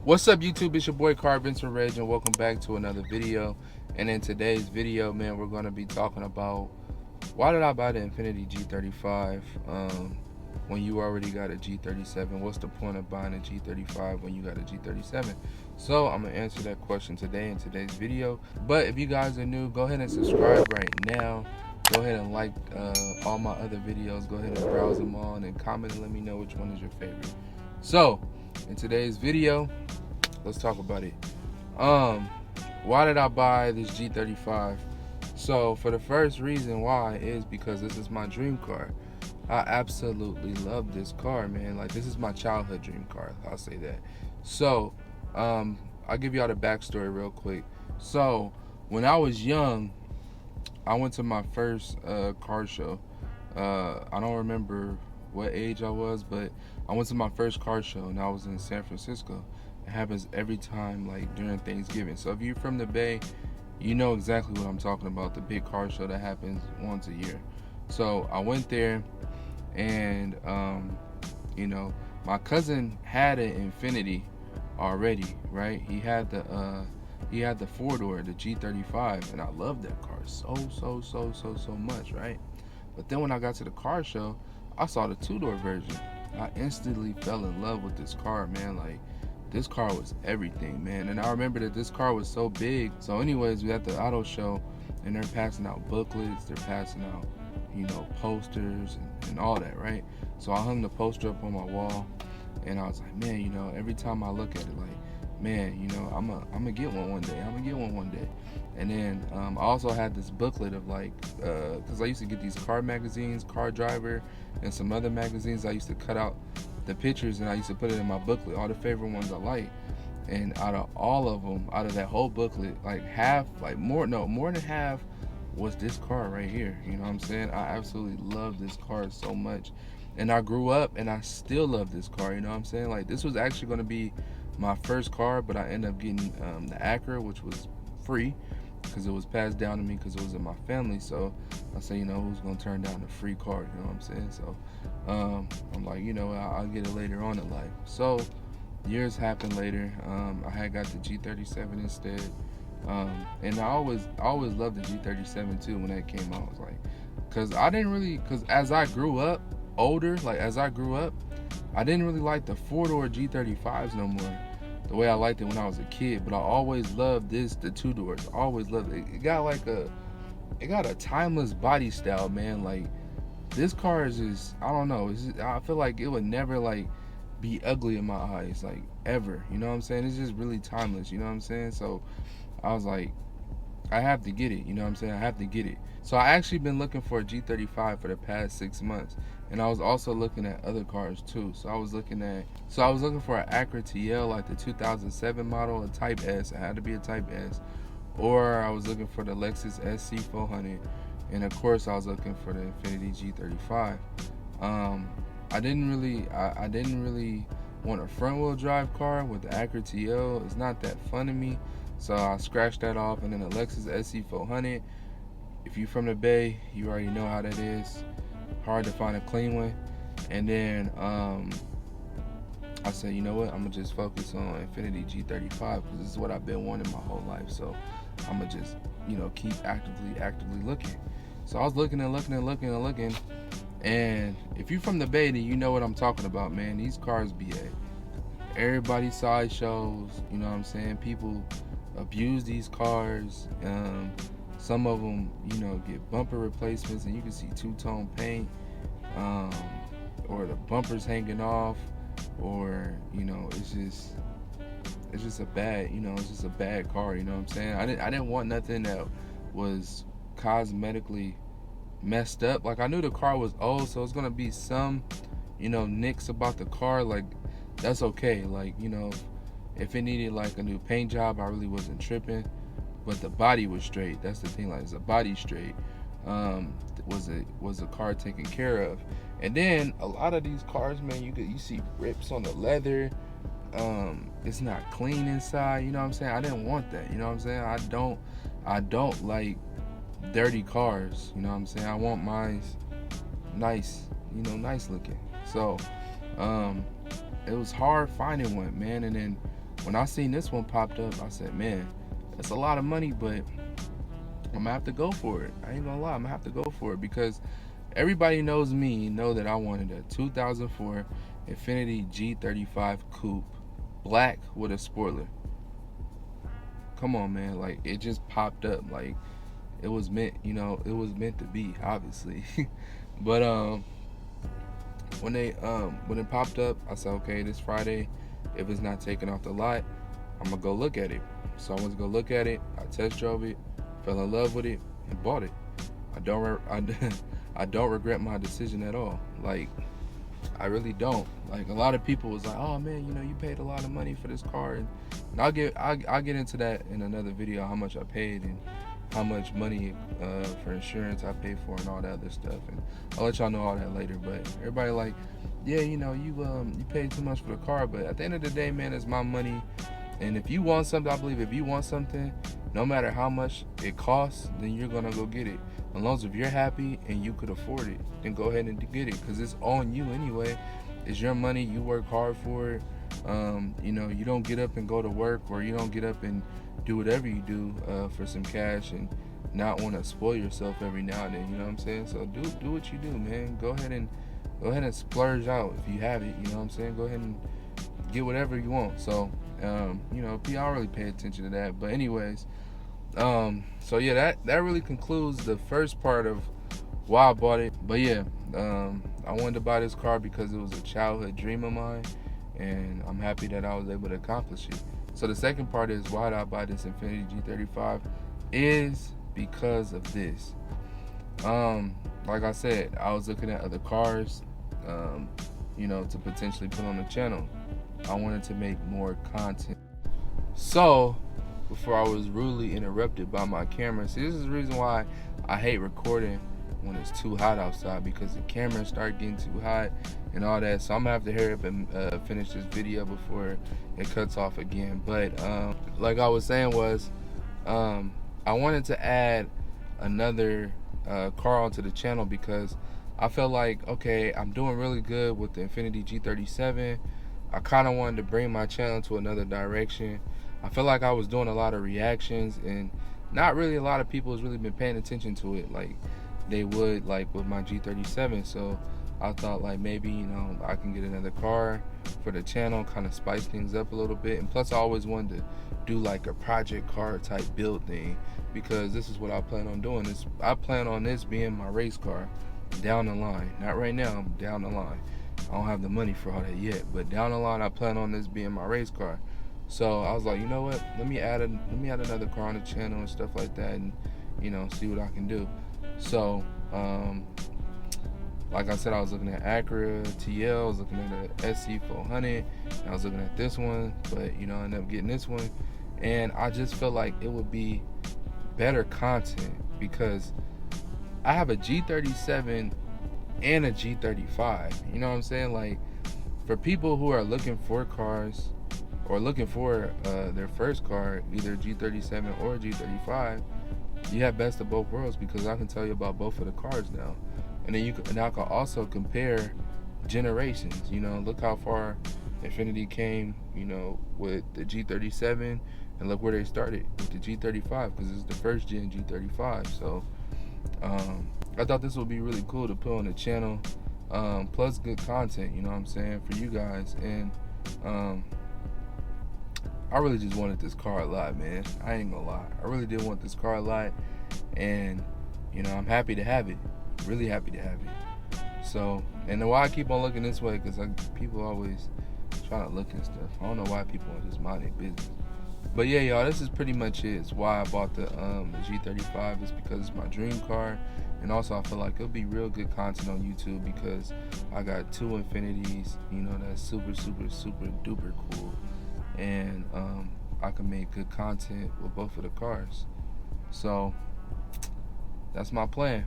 What's up, YouTube? It's your boy Car Vincent Reg, and welcome back to another video. And in today's video, man, we're going to be talking about why did I buy the Infiniti G35 when you already got a G37? What's the point of buying a G35 when you got a G37? So I'm going to answer that question today in today's video. But if you guys are new, go ahead and subscribe right now. Go ahead and like all my other videos. Go ahead and browse them all and then comment and let me know which one is your favorite. So in today's video, let's talk about it. Why did I buy this G35? So for the first reason why is because this is my dream car. I absolutely love this car, man. Like, this is my childhood dream car, I'll say that. So I'll give y'all the backstory real quick. So when I was young, I went to my first car show. I don't remember what age I was, but I went to my first car show and I was in San Francisco. It happens every time, like during Thanksgiving. So if you're from the Bay, you know exactly what I'm talking about, the big car show that happens once a year. So I went there and you know, my cousin had an Infiniti already, right? He had the four-door, the G35, and I loved that car so much, right? But then when I got to the car show, I saw the two-door version. I instantly fell in love with this car, man. Like, this car was everything, man. And I remember that this car was so big. So anyways, we at the auto show and they're passing out booklets, they're passing out, you know, posters and all that, right? So I hung the poster up on my wall and I was like, man, you know, every time I look at it, like, man, you know, I'm gonna get one day. I'm gonna get one day. And then I also had this booklet of like, because I used to get these car magazines, Car Driver, and some other magazines. I used to cut out the pictures and I used to put it in my booklet, all the favorite ones I like. And out of all of them, out of that whole booklet, like half, like more than half was this car right here. You know what I'm saying? I absolutely love this car so much. And I grew up and I still love this car, you know what I'm saying? Like, this was actually going to be my first car, but I ended up getting the Acura, which was free because it was passed down to me because it was in my family. So I said, you know, who's going to turn down a free car, you know what I'm saying? So I'm like, you know, I'll get it later on in life. So years happened later. I had got the G37 instead. And I always loved the G37 too when that came out. I was like, because as I grew up older, like as I grew up, I didn't really like the four-door G35s no more the way I liked it when I was a kid. But I always loved the two doors. I always loved it. It got a timeless body style, man. Like, this car is just, I don't know. I feel like it would never like be ugly in my eyes, like ever. You know what I'm saying? It's just really timeless. You know what I'm saying? So I was like, I have to get it. You know what I'm saying? I have to get it. So I actually been looking for a G35 for the past 6 months, and I was also looking at other cars too. So I was looking for an Acura TL, like the 2007 model, a Type S. It had to be a Type S, or I was looking for the Lexus SC400, and of course I was looking for the Infiniti G35. I didn't really want a front wheel drive car with the Acura TL. It's not that fun to me. So I scratched that off, and then the Lexus SC400. If you're from the Bay, you already know how that is. Hard to find a clean one. And then I said, you know what? I'm gonna just focus on Infiniti G35 because this is what I've been wanting my whole life. So I'm gonna just, you know, keep actively looking. So I was looking. And if you're from the Bay, then you know what I'm talking about, man. These cars be at everybody's side shows. You know what I'm saying? People abuse these cars. Some of them, you know, get bumper replacements, and you can see two-tone paint, or the bumpers hanging off, or, you know, it's just a bad, you know, it's just a bad car. You know what I'm saying? I didn't want nothing that was cosmetically messed up. Like, I knew the car was old, so it's gonna be some, you know, nicks about the car. Like, that's okay. Like, you know, if it needed like a new paint job, I really wasn't tripping. But the body was straight. That's the thing. Like, it's a body straight. Was a car taken care of. And then a lot of these cars, man, you see rips on the leather. It's not clean inside. You know what I'm saying? I didn't want that. You know what I'm saying? I don't like dirty cars. You know what I'm saying? I want mine nice, you know, nice looking. So it was hard finding one, man. And then when I seen this one popped up, I said, man, that's a lot of money, but I'm gonna have to go for it. I ain't gonna lie, I'm gonna have to go for it because everybody knows me, know that I wanted a 2004 Infiniti G35 Coupe, black with a spoiler. Come on, man, like it just popped up, like it was meant, it was meant to be, obviously. But when it popped up, I said, okay, this Friday, if it's not taken off the lot, I'm gonna go look at it. So I went to go look at it. I test drove it, fell in love with it, and bought it. I don't regret my decision at all. Like, I really don't. Like, a lot of people was like, oh man, you paid a lot of money for this car, and I'll get into that in another video, how much I paid and how much money for insurance I paid for and all that other stuff, and I'll let y'all know all that later. But everybody like, yeah, you paid too much for the car, but at the end of the day, man, it's my money, and if you want something, I believe if you want something, no matter how much it costs, then you're gonna go get it. As long as if you're happy and you could afford it, then go ahead and get it, because it's on you anyway. It's your money. You work hard for it. You don't get up and go to work, or you don't get up and do whatever you do for some cash and not want to spoil yourself every now and then. You know what I'm saying? So do what you do, man. Go ahead and splurge out if you have it. You know what I'm saying? Go ahead and get whatever you want. So I don't really pay attention to that. But anyways, so yeah, that really concludes the first part of why I bought it. But yeah, I wanted to buy this car because it was a childhood dream of mine, and I'm happy that I was able to accomplish it. So the second part is why did I buy this Infiniti G35 is because of this. Like I said, I was looking at other cars, to potentially put on the channel. I wanted to make more content. So before I was rudely interrupted by my camera, see, this is the reason why I hate recording when it's too hot outside, because the cameras start getting too hot and all that. So I'm gonna have to hurry up and finish this video before it cuts off again. But like I was saying was, I wanted to add another car onto the channel because I felt like, okay, I'm doing really good with the Infiniti G37. I kind of wanted to bring my channel to another direction. I felt like I was doing a lot of reactions, and not really a lot of people has really been paying attention to it like they would like with my G37. So I thought like maybe I can get another car for the channel, kind of spice things up a little bit. And plus I always wanted to do like a project car type build thing, because this is what I plan on doing. I plan on this being my race car down the line. Not right now, down the line. I don't have the money for all that yet, but down the line I plan on this being my race car. So I was like, you know what, let me add another car on the channel and stuff like that, and see what I can do. So like I said, I was looking at Acura TL, I was looking at the SC400, I was looking at this one, but I ended up getting this one, and I just felt like it would be better content because I have a G37 and a G35. You know what I'm saying? Like, for people who are looking for cars or looking for their first car, either G37 or G35, you have best of both worlds, because I can tell you about both of the cars now. And then I can also compare generations. Look how far Infiniti came, with the G37, and look where they started with the G35, because it's the first gen G35. So I thought this would be really cool to put on the channel, plus good content, you know what I'm saying, for you guys. And I really just wanted this car a lot, man. I ain't gonna lie, I really did want this car a lot, and I'm happy to have it, really happy to have it. So, and why I keep on looking this way, because people always trying to look and stuff. I don't know why people are just mind their business. But yeah, y'all, this is pretty much it. It's why I bought the G35 is because it's my dream car, and also I feel like it'll be real good content on YouTube because I got two Infinitis, that's super duper cool, and I can make good content with both of the cars. So that's my plan.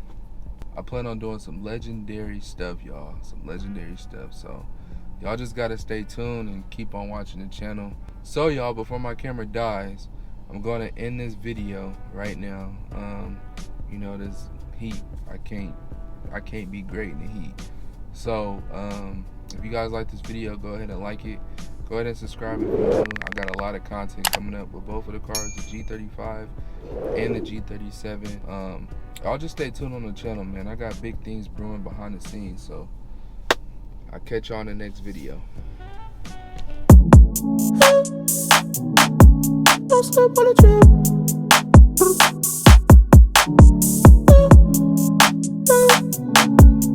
I plan on doing some legendary stuff, y'all. Some legendary stuff. So y'all just gotta stay tuned and keep on watching the channel. So y'all, before my camera dies, I'm gonna end this video right now. This heat, I can't be great in the heat. So if you guys like this video, go ahead and like it. Go ahead and subscribe if you're new. I got a lot of content coming up with both of the cars, the G35 and the G37. I'll just stay tuned on the channel, man. I got big things brewing behind the scenes, so I'll catch y'all in the next video. Don't slip on the trip.